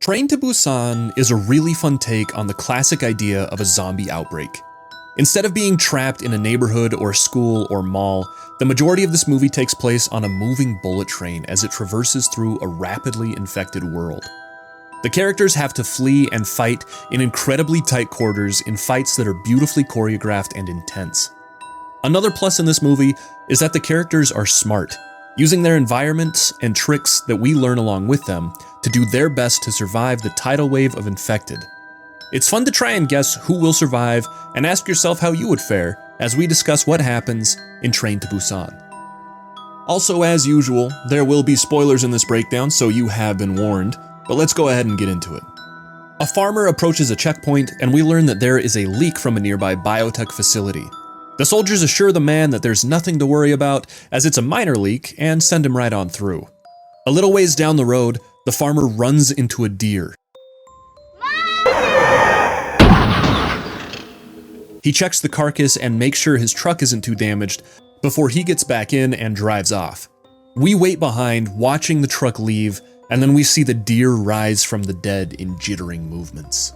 Train to Busan is a really fun take on the classic idea of a zombie outbreak. Instead of being trapped in a neighborhood or school or mall, the majority of this movie takes place on a moving bullet train as it traverses through a rapidly infected world. The characters have to flee and fight in incredibly tight quarters in fights that are beautifully choreographed and intense. Another plus in this movie is that the characters are smart, using their environments and tricks that we learn along with them to do their best to survive the tidal wave of infected. It's fun to try and guess who will survive and ask yourself how you would fare as we discuss what happens in Train to Busan. Also, as usual, there will be spoilers in this breakdown, so you have been warned, but let's go ahead and get into it. A farmer approaches a checkpoint and we learn that there is a leak from a nearby biotech facility. The soldiers assure the man that there's nothing to worry about as it's a minor leak and send him right on through. A little ways down the road, the farmer runs into a deer. He checks the carcass and makes sure his truck isn't too damaged before he gets back in and drives off. We wait behind, watching the truck leave, and then we see the deer rise from the dead in jittering movements.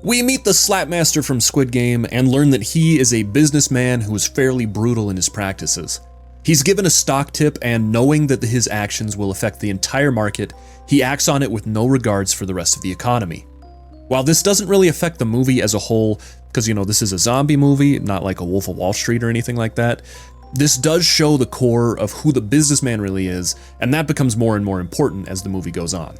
We meet the Slapmaster from Squid Game and learn that he is a businessman who is fairly brutal in his practices. He's given a stock tip, and knowing that his actions will affect the entire market, he acts on it with no regards for the rest of the economy. While this doesn't really affect the movie as a whole, because this is a zombie movie, not like a Wolf of Wall Street or anything like that, this does show the core of who the businessman really is, and that becomes more and more important as the movie goes on.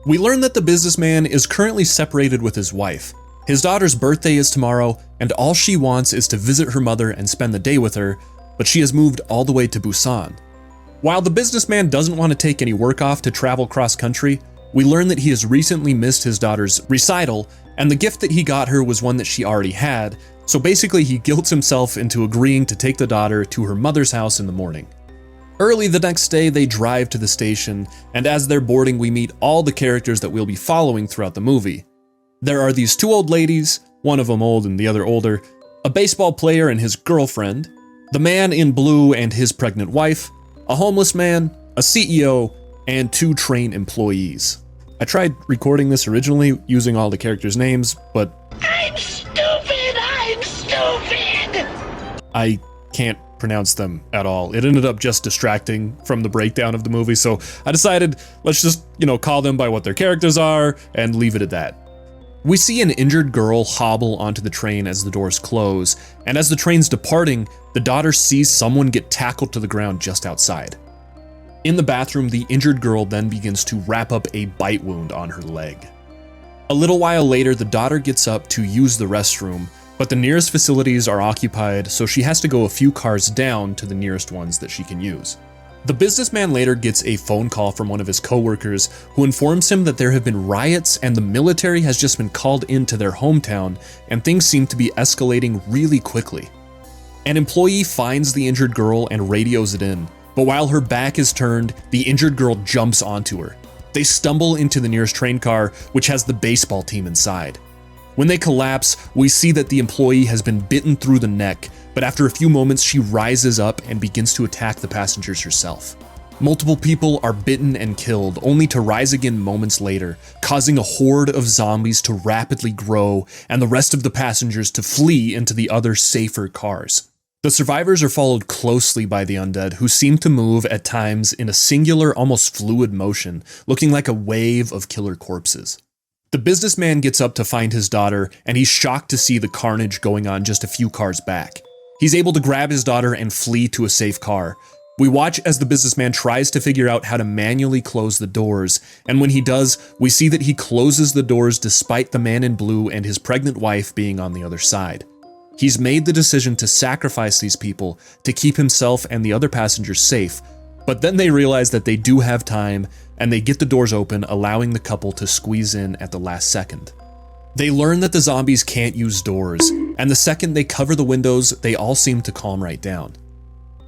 We learn that the businessman is currently separated with his wife. His daughter's birthday is tomorrow, and all she wants is to visit her mother and spend the day with her, but she has moved all the way to Busan. While the businessman doesn't want to take any work off to travel cross-country, we learn that he has recently missed his daughter's recital, and the gift that he got her was one that she already had, so basically he guilts himself into agreeing to take the daughter to her mother's house in the morning. Early the next day, they drive to the station, and as they're boarding, we meet all the characters that we'll be following throughout the movie. There are these two old ladies, one of them old and the other older, a baseball player and his girlfriend, the man in blue and his pregnant wife, a homeless man, a CEO, and two train employees. I tried recording this originally using all the characters' names, but I'm stupid! I can't pronounce them at all. It ended up just distracting from the breakdown of the movie, so I decided let's just, call them by what their characters are and leave it at that. We see an injured girl hobble onto the train as the doors close, and as the train's departing, the daughter sees someone get tackled to the ground just outside. In the bathroom, the injured girl then begins to wrap up a bite wound on her leg. A little while later, the daughter gets up to use the restroom, but the nearest facilities are occupied, so she has to go a few cars down to the nearest ones that she can use. The businessman later gets a phone call from one of his coworkers who informs him that there have been riots and the military has just been called into their hometown, and things seem to be escalating really quickly. An employee finds the injured girl and radios it in, but while her back is turned, the injured girl jumps onto her. They stumble into the nearest train car, which has the baseball team inside. When they collapse, we see that the employee has been bitten through the neck, but after a few moments she rises up and begins to attack the passengers herself. Multiple people are bitten and killed, only to rise again moments later, causing a horde of zombies to rapidly grow and the rest of the passengers to flee into the other safer cars. The survivors are followed closely by the undead, who seem to move at times in a singular, almost fluid motion, looking like a wave of killer corpses. The businessman gets up to find his daughter, and he's shocked to see the carnage going on just a few cars back. He's able to grab his daughter and flee to a safe car. We watch as the businessman tries to figure out how to manually close the doors, and when he does, we see that he closes the doors despite the man in blue and his pregnant wife being on the other side. He's made the decision to sacrifice these people to keep himself and the other passengers safe, but then they realize that they do have time, and they get the doors open, allowing the couple to squeeze in at the last second. They learn that the zombies can't use doors, and the second they cover the windows, they all seem to calm right down.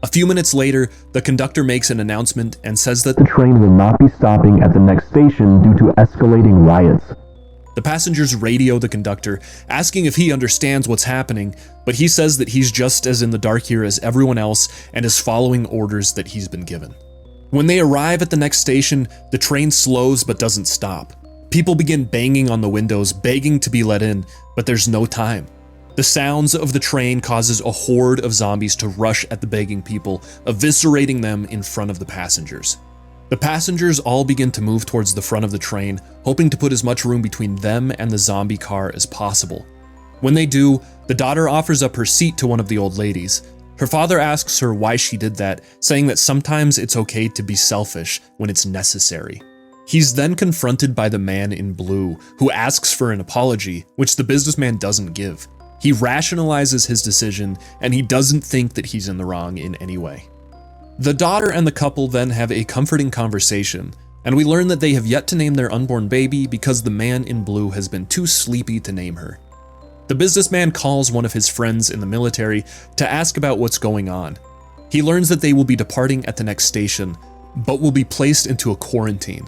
A few minutes later, the conductor makes an announcement and says that the train will not be stopping at the next station due to escalating riots. The passengers radio the conductor, asking if he understands what's happening, but he says that he's just as in the dark here as everyone else and is following orders that he's been given. When they arrive at the next station, the train slows but doesn't stop. People begin banging on the windows, begging to be let in, but there's no time. The sounds of the train causes a horde of zombies to rush at the begging people, eviscerating them in front of the passengers. The passengers all begin to move towards the front of the train, hoping to put as much room between them and the zombie car as possible. When they do, the daughter offers up her seat to one of the old ladies. Her father asks her why she did that, saying that sometimes it's okay to be selfish when it's necessary. He's then confronted by the man in blue, who asks for an apology, which the businessman doesn't give. He rationalizes his decision, and he doesn't think that he's in the wrong in any way. The daughter and the couple then have a comforting conversation, and we learn that they have yet to name their unborn baby because the man in blue has been too sleepy to name her. The businessman calls one of his friends in the military to ask about what's going on. He learns that they will be departing at the next station, but will be placed into a quarantine.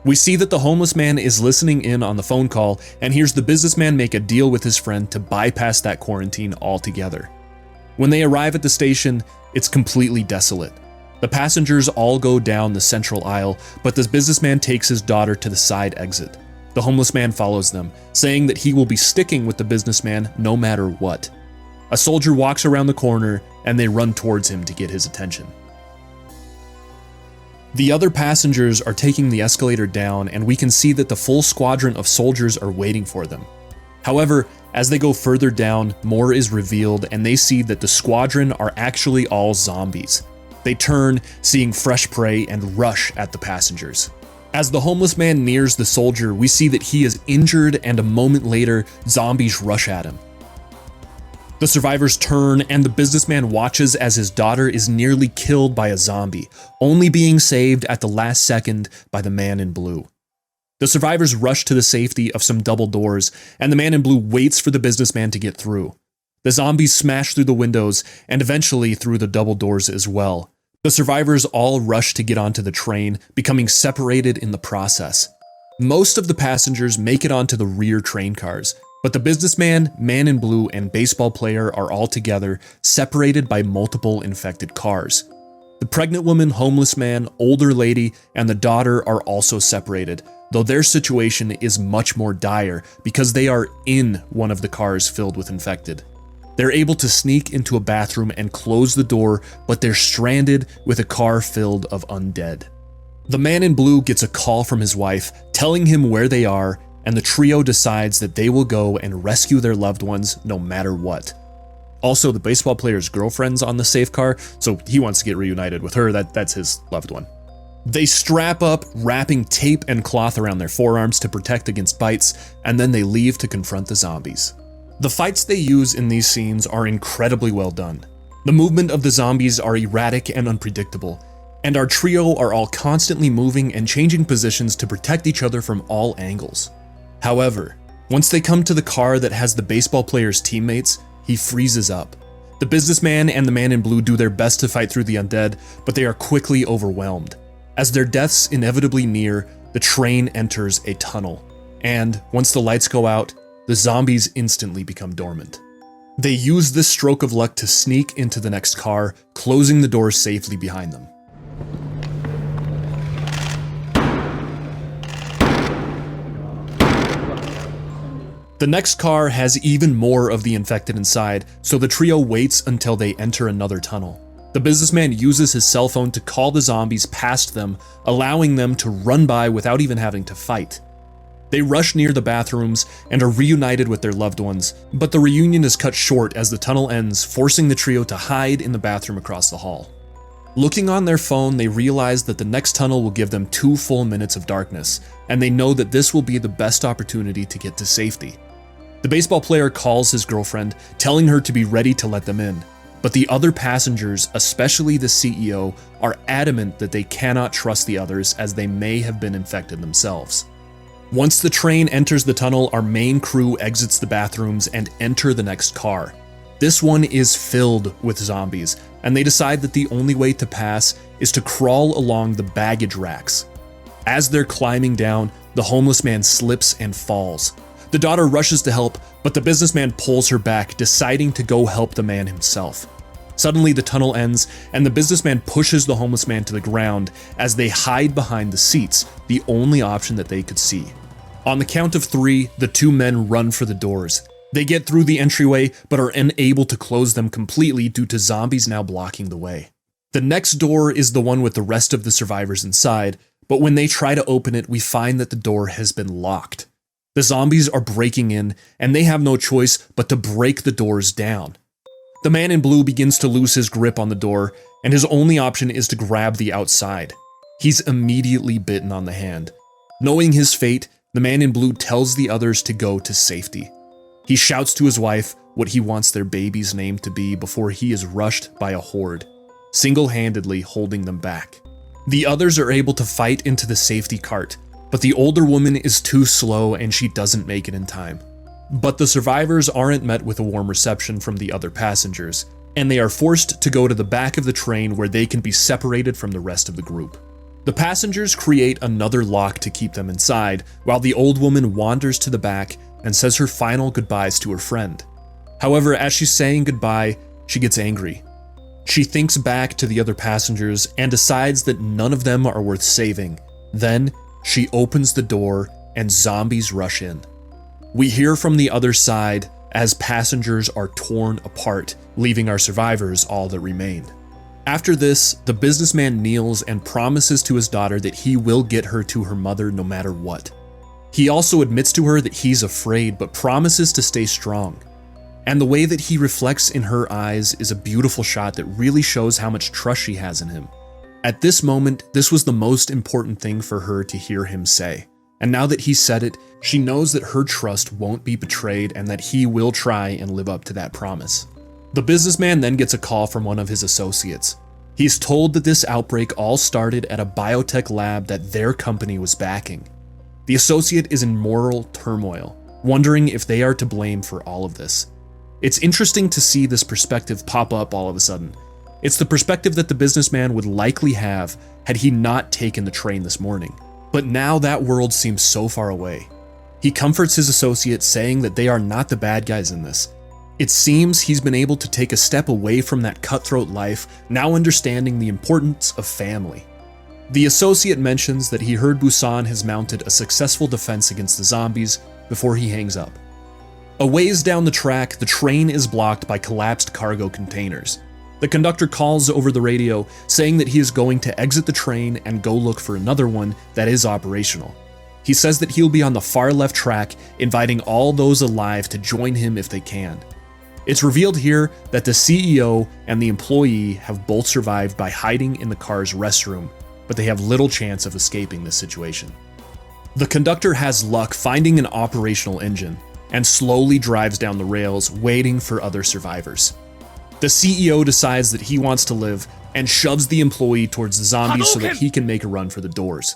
We see that the homeless man is listening in on the phone call and hears the businessman make a deal with his friend to bypass that quarantine altogether. When they arrive at the station, it's completely desolate. The passengers all go down the central aisle, but the businessman takes his daughter to the side exit. The homeless man follows them, saying that he will be sticking with the businessman no matter what. A soldier walks around the corner and they run towards him to get his attention. The other passengers are taking the escalator down, and we can see that the full squadron of soldiers are waiting for them. However, as they go further down, more is revealed and they see that the squadron are actually all zombies. They turn, seeing fresh prey, and rush at the passengers. As the homeless man nears the soldier, we see that he is injured, and a moment later, zombies rush at him. The survivors turn, and the businessman watches as his daughter is nearly killed by a zombie, only being saved at the last second by the man in blue. The survivors rush to the safety of some double doors, and the man in blue waits for the businessman to get through. The zombies smash through the windows, and eventually through the double doors as well. The survivors all rush to get onto the train, becoming separated in the process. Most of the passengers make it onto the rear train cars, but the businessman, man in blue, and baseball player are all together, separated by multiple infected cars. The pregnant woman, homeless man, older lady, and the daughter are also separated, though their situation is much more dire because they are in one of the cars filled with infected. They're able to sneak into a bathroom and close the door, but they're stranded with a car filled of undead. The man in blue gets a call from his wife, telling him where they are, and the trio decides that they will go and rescue their loved ones no matter what. Also, the baseball player's girlfriend's on the safe car, so he wants to get reunited with her. That's his loved one. They strap up, wrapping tape and cloth around their forearms to protect against bites, and then they leave to confront the zombies. The fights they use in these scenes are incredibly well done. The movement of the zombies are erratic and unpredictable, and our trio are all constantly moving and changing positions to protect each other from all angles. However, once they come to the car that has the baseball player's teammates, he freezes up. The businessman and the man in blue do their best to fight through the undead, but they are quickly overwhelmed. As their deaths inevitably near, the train enters a tunnel, and once the lights go out, the zombies instantly become dormant. They use this stroke of luck to sneak into the next car, closing the doors safely behind them. The next car has even more of the infected inside, so the trio waits until they enter another tunnel. The businessman uses his cell phone to call the zombies past them, allowing them to run by without even having to fight. They rush near the bathrooms and are reunited with their loved ones, but the reunion is cut short as the tunnel ends, forcing the trio to hide in the bathroom across the hall. Looking on their phone, they realize that the next tunnel will give them 2 full minutes of darkness, and they know that this will be the best opportunity to get to safety. The baseball player calls his girlfriend, telling her to be ready to let them in, but the other passengers, especially the CEO, are adamant that they cannot trust the others as they may have been infected themselves. Once the train enters the tunnel, our main crew exits the bathrooms and enter the next car. This one is filled with zombies, and they decide that the only way to pass is to crawl along the baggage racks. As they're climbing down, the homeless man slips and falls. The daughter rushes to help, but the businessman pulls her back, deciding to go help the man himself. Suddenly, the tunnel ends, and the businessman pushes the homeless man to the ground as they hide behind the seats, the only option that they could see. On the count of 3, the 2 men run for the doors. They get through the entryway, but are unable to close them completely due to zombies now blocking the way. The next door is the one with the rest of the survivors inside, but when they try to open it, we find that the door has been locked. The zombies are breaking in, and they have no choice but to break the doors down. The man in blue begins to lose his grip on the door, and his only option is to grab the outside. He's immediately bitten on the hand. Knowing his fate, the man in blue tells the others to go to safety. He shouts to his wife what he wants their baby's name to be before he is rushed by a horde, single-handedly holding them back. The others are able to fight into the safety cart, but the older woman is too slow and she doesn't make it in time. But the survivors aren't met with a warm reception from the other passengers, and they are forced to go to the back of the train where they can be separated from the rest of the group. The passengers create another lock to keep them inside, while the old woman wanders to the back and says her final goodbyes to her friend. However, as she's saying goodbye, she gets angry. She thinks back to the other passengers and decides that none of them are worth saving. Then, she opens the door and zombies rush in. We hear from the other side as passengers are torn apart, leaving our survivors all that remain. After this, the businessman kneels and promises to his daughter that he will get her to her mother no matter what. He also admits to her that he's afraid but promises to stay strong. And the way that he reflects in her eyes is a beautiful shot that really shows how much trust she has in him. At this moment, this was the most important thing for her to hear him say. And now that he said it, she knows that her trust won't be betrayed and that he will try and live up to that promise. The businessman then gets a call from one of his associates. He's told that this outbreak all started at a biotech lab that their company was backing. The associate is in moral turmoil, wondering if they are to blame for all of this. It's interesting to see this perspective pop up all of a sudden. It's the perspective that the businessman would likely have had he not taken the train this morning. But now that world seems so far away. He comforts his associate, saying that they are not the bad guys in this. It seems he's been able to take a step away from that cutthroat life, now understanding the importance of family. The associate mentions that he heard Busan has mounted a successful defense against the zombies before he hangs up. A ways down the track, the train is blocked by collapsed cargo containers. The conductor calls over the radio, saying that he is going to exit the train and go look for another one that is operational. He says that he'll be on the far left track, inviting all those alive to join him if they can. It's revealed here that the CEO and the employee have both survived by hiding in the car's restroom, but they have little chance of escaping this situation. The conductor has luck finding an operational engine, and slowly drives down the rails, waiting for other survivors. The CEO decides that he wants to live and shoves the employee towards the zombies so that he can make a run for the doors.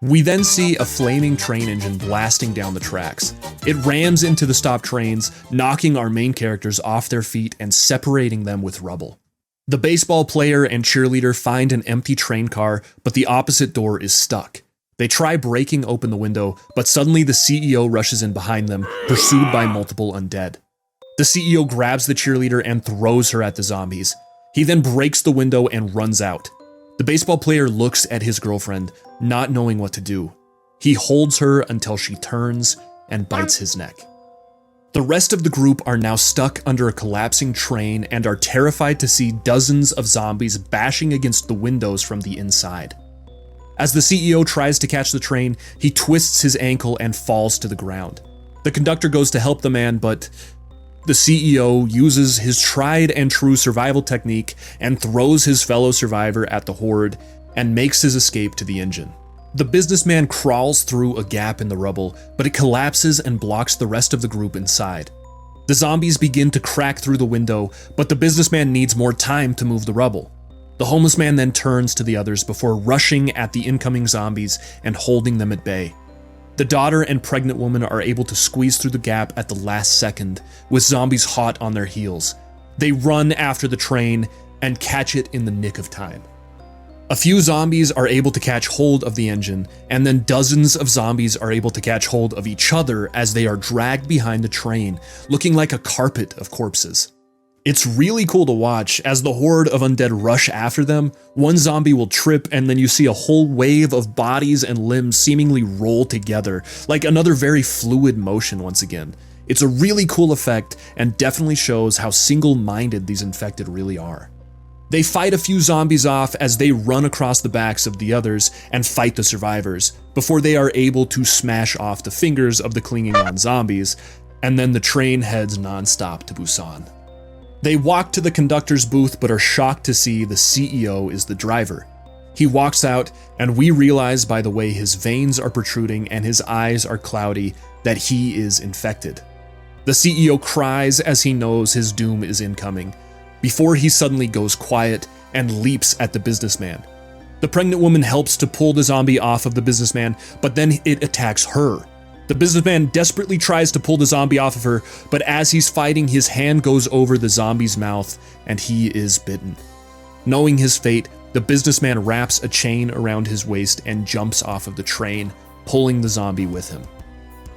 We then see a flaming train engine blasting down the tracks. It rams into the stopped trains, knocking our main characters off their feet and separating them with rubble. The baseball player and cheerleader find an empty train car, but the opposite door is stuck. They try breaking open the window, but suddenly the CEO rushes in behind them, pursued by multiple undead. The CEO grabs the cheerleader and throws her at the zombies. He then breaks the window and runs out. The baseball player looks at his girlfriend, not knowing what to do. He holds her until she turns and bites his neck. The rest of the group are now stuck under a collapsing train and are terrified to see dozens of zombies bashing against the windows from the inside. As the CEO tries to catch the train, he twists his ankle and falls to the ground. The conductor goes to help the man, but the CEO uses his tried and true survival technique and throws his fellow survivor at the horde and makes his escape to the engine. The businessman crawls through a gap in the rubble, but it collapses and blocks the rest of the group inside. The zombies begin to crack through the window, but the businessman needs more time to move the rubble. The homeless man then turns to the others before rushing at the incoming zombies and holding them at bay. The daughter and pregnant woman are able to squeeze through the gap at the last second, with zombies hot on their heels. They run after the train and catch it in the nick of time. A few zombies are able to catch hold of the engine, and then dozens of zombies are able to catch hold of each other as they are dragged behind the train, looking like a carpet of corpses. It's really cool to watch. As the horde of undead rush after them, one zombie will trip and then you see a whole wave of bodies and limbs seemingly roll together, like another very fluid motion once again. It's a really cool effect and definitely shows how single-minded these infected really are. They fight a few zombies off as they run across the backs of the others and fight the survivors, before they are able to smash off the fingers of the clinging on zombies, and then the train heads non-stop to Busan. They walk to the conductor's booth but are shocked to see the CEO is the driver. He walks out and we realize by the way his veins are protruding and his eyes are cloudy that he is infected. The CEO cries as he knows his doom is incoming, before he suddenly goes quiet and leaps at the businessman. The pregnant woman helps to pull the zombie off of the businessman, but then it attacks her. The businessman desperately tries to pull the zombie off of her, but as he's fighting, his hand goes over the zombie's mouth and he is bitten. Knowing his fate, the businessman wraps a chain around his waist and jumps off of the train, pulling the zombie with him.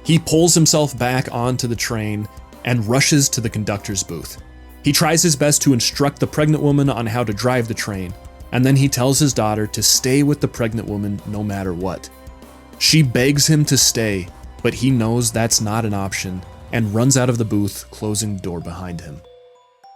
He pulls himself back onto the train and rushes to the conductor's booth. He tries his best to instruct the pregnant woman on how to drive the train, and then he tells his daughter to stay with the pregnant woman no matter what. She begs him to stay, but he knows that's not an option and runs out of the booth, closing the door behind him.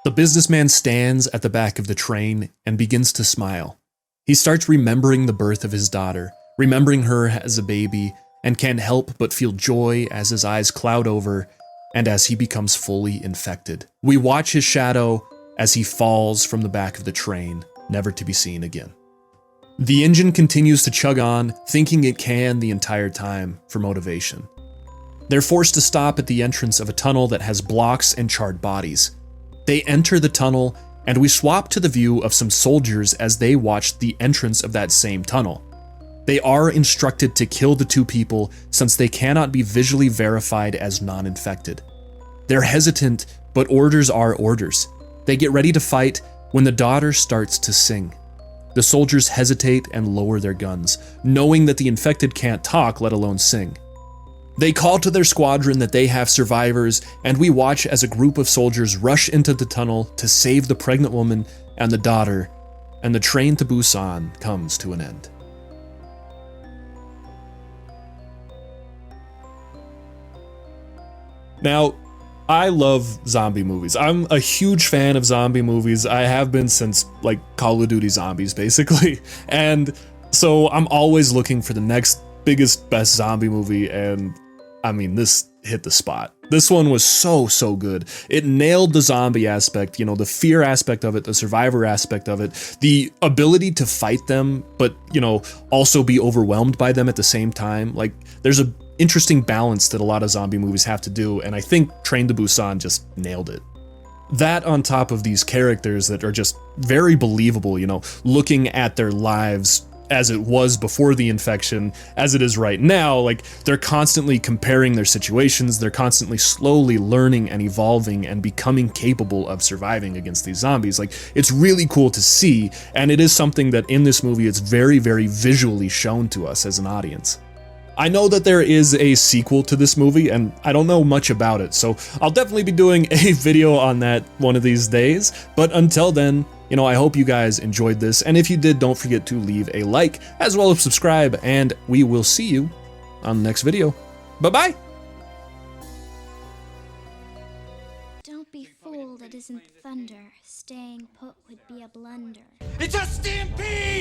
The businessman stands at the back of the train and begins to smile. He starts remembering the birth of his daughter, remembering her as a baby, and can't help but feel joy as his eyes cloud over and as he becomes fully infected. We watch his shadow as he falls from the back of the train, never to be seen again. The engine continues to chug on, thinking it can the entire time for motivation. They're forced to stop at the entrance of a tunnel that has blocks and charred bodies. They enter the tunnel, and we swap to the view of some soldiers as they watch the entrance of that same tunnel. They are instructed to kill the two people since they cannot be visually verified as non-infected. They're hesitant, but orders are orders. They get ready to fight when the daughter starts to sing. The soldiers hesitate and lower their guns, knowing that the infected can't talk, let alone sing. They call to their squadron that they have survivors, and we watch as a group of soldiers rush into the tunnel to save the pregnant woman and the daughter, and the train to Busan comes to an end. Now, I love zombie movies. I'm a huge fan of zombie movies. I have been since, like, Call of Duty Zombies, basically. And so I'm always looking for the next biggest, best zombie movie, and I mean, this hit the spot. This one was so good. It nailed the zombie aspect, you know, the fear aspect of it, the survivor aspect of it, the ability to fight them, but, you know, also be overwhelmed by them at the same time. Like, there's a interesting balance that a lot of zombie movies have to do, and I think Train to Busan just nailed it. That on top of these characters that are just very believable, you know, looking at their lives as it was before the infection, as it is right now, like, they're constantly comparing their situations, they're constantly slowly learning and evolving and becoming capable of surviving against these zombies. Like, it's really cool to see, and it is something that in this movie it's very visually shown to us as an audience. I know that there is a sequel to this movie, and I don't know much about it, so I'll definitely be doing a video on that one of these days, but until then, you know, I hope you guys enjoyed this, and if you did, don't forget to leave a like, as well as subscribe, and we will see you on the next video. Bye-bye! Don't be fooled, it isn't thunder. Staying put would be a blunder. It's a stampede!